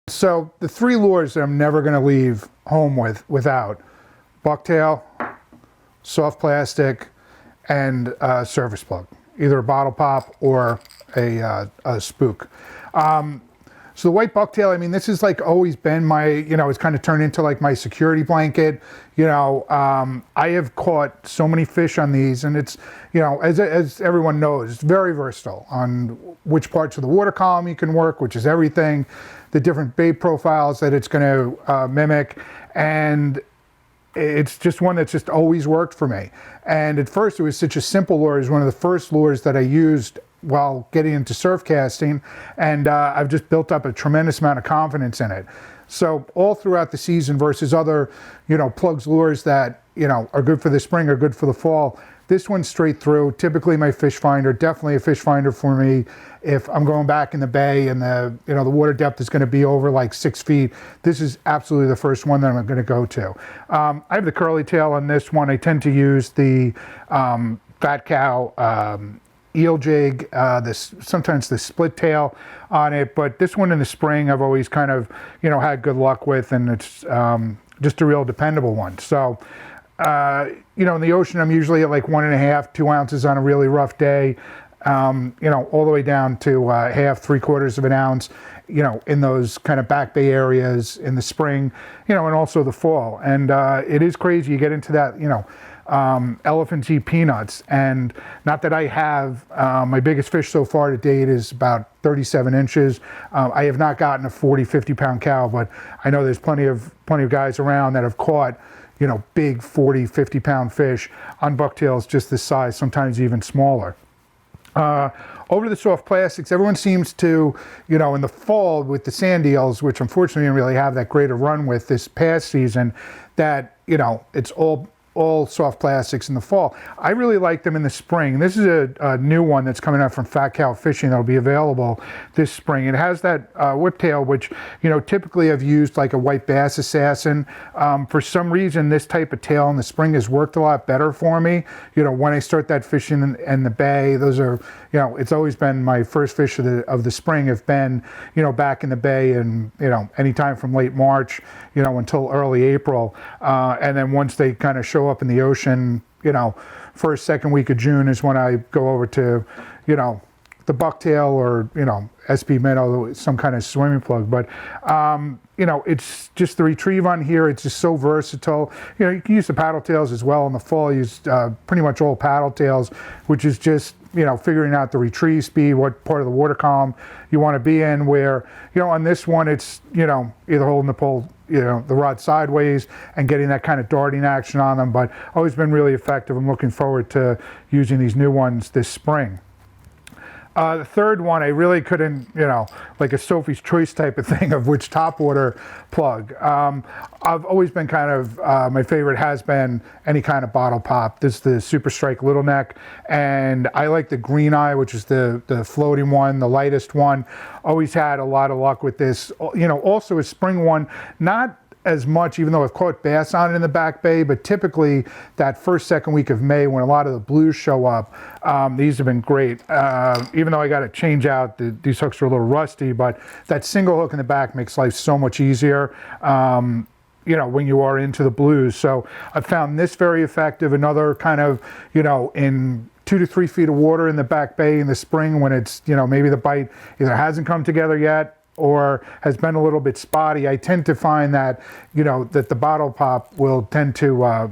So the three lures that I'm never going to leave home without bucktail, soft plastic, and surface plug, either a bottle pop or a spook. So the white bucktail, I mean, this has like always been my, it's kind of turned into like my security blanket. I have caught so many fish on these, and it's, as everyone knows, it's very versatile on which parts of the water column you can work, which is everything, the different bait profiles that it's going to mimic, and it's just one that's just always worked for me. And at first it was such a simple lure. It was one of the first lures that I used while getting into surf casting, and I've just built up a tremendous amount of confidence in it. So all throughout the season versus other, plugs lures that, are good for the spring or good for the fall, this one's straight through. Typically my fish finder, definitely a fish finder for me. If I'm going back in the bay and the water depth is going to be over like 6 feet, this is absolutely the first one that I'm going to go to. I have the curly tail on this one. I tend to use the fat cow eel jig, sometimes the split tail on it, but this one in the spring I've always kind of had good luck with, and it's just a real dependable one. So in the ocean I'm usually at like 1.5, 2 ounces on a really rough day, all the way down to half, 3/4 of an ounce, in those kind of back bay areas in the spring, and also the fall. And it is crazy. You get into that, elephants eat peanuts, and not that I have, my biggest fish so far to date is about 37 inches. I have not gotten a 40, 50 pound cow, but I know there's plenty of guys around that have caught, big 40, 50 pound fish on bucktails just this size, sometimes even smaller. Over to the soft plastics, everyone seems to, in the fall with the sand eels, which unfortunately didn't really have that great a run with this past season, that, it's all soft plastics in the fall. I really like them in the spring. This is a new one that's coming out from Fat Cow Fishing that'll be available this spring. It has that whiptail, which typically I've used like a white bass assassin. For some reason, this type of tail in the spring has worked a lot better for me. When I start that fishing in the bay, those are, it's always been my first fish of the spring have been, back in the bay, and anytime from late March, until early April, and then once they kind of show up in the ocean, first, second week of June is when I go over to, the bucktail or, SP minnow, some kind of swimming plug. But, it's just the retrieve on here. It's just so versatile. You can use the paddle tails as well in the fall. Use pretty much all paddle tails, which is just, figuring out the retrieve speed, what part of the water column you want to be in, where, on this one, it's, either holding the pole, the rod sideways and getting that kind of darting action on them, but always been really effective. I'm looking forward to using these new ones this spring. The third one, I really couldn't, like a Sophie's Choice type of thing of which topwater plug. I've always been kind of, my favorite has been any kind of bottle pop. This is the Super Strike Little Neck, and I like the Green Eye, which is the floating one, the lightest one. Always had a lot of luck with this. Also a spring one, not as much, even though I've caught bass on it in the back bay, but typically that first, second week of May when a lot of the blues show up, these have been great. Even though I got to change out, these hooks are a little rusty, but that single hook in the back makes life so much easier, when you are into the blues. So I found this very effective. Another kind of, in 2 to 3 feet of water in the back bay in the spring when it's, maybe the bite either hasn't come together yet or has been a little bit spotty. I tend to find that, that the bottle pop will tend to,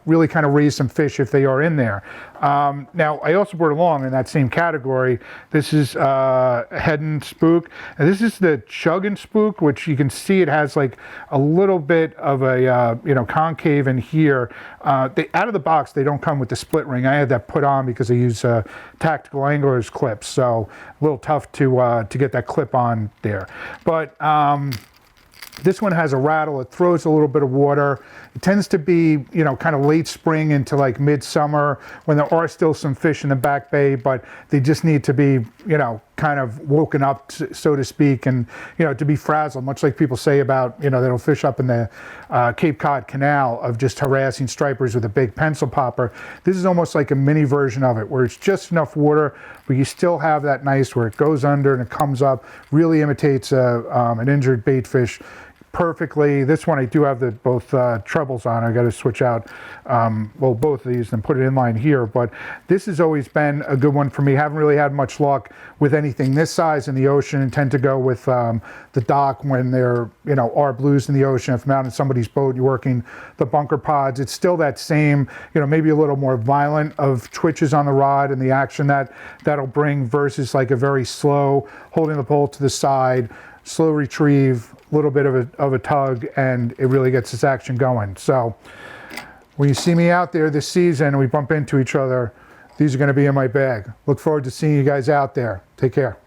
really kind of raise some fish if they are in there. Now, I also brought along in that same category, this is Head & Spook, and this is the Chug & Spook, which you can see it has like a little bit of a, concave in here. Out of the box, they don't come with the split ring. I had that put on because I use tactical angler's clips, so a little tough to get that clip on there. But this one has a rattle. It throws a little bit of water. It tends to be, kind of late spring into like midsummer when there are still some fish in the back bay, but they just need to be, kind of woken up, so to speak, and to be frazzled, much like people say about they don't fish up in the Cape Cod Canal of just harassing stripers with a big pencil popper. This is almost like a mini version of it, where it's just enough water, but you still have that nice where it goes under and it comes up. Really imitates an injured bait fish perfectly. This one I do have the both trebles on. I got to switch out both of these and put it in line here, but this has always been a good one for me. Haven't really had much luck with anything this size in the ocean, and tend to go with the dock when there are blues in the ocean. If I'm out in somebody's boat, you're working the bunker pods, it's still that same maybe a little more violent of twitches on the rod and the action that'll bring, versus like a very slow holding the pole to the side, slow retrieve, little bit of a tug, and it really gets this action going. So when you see me out there this season and we bump into each other, these are going to be in my bag. Look forward to seeing you guys out there. Take care.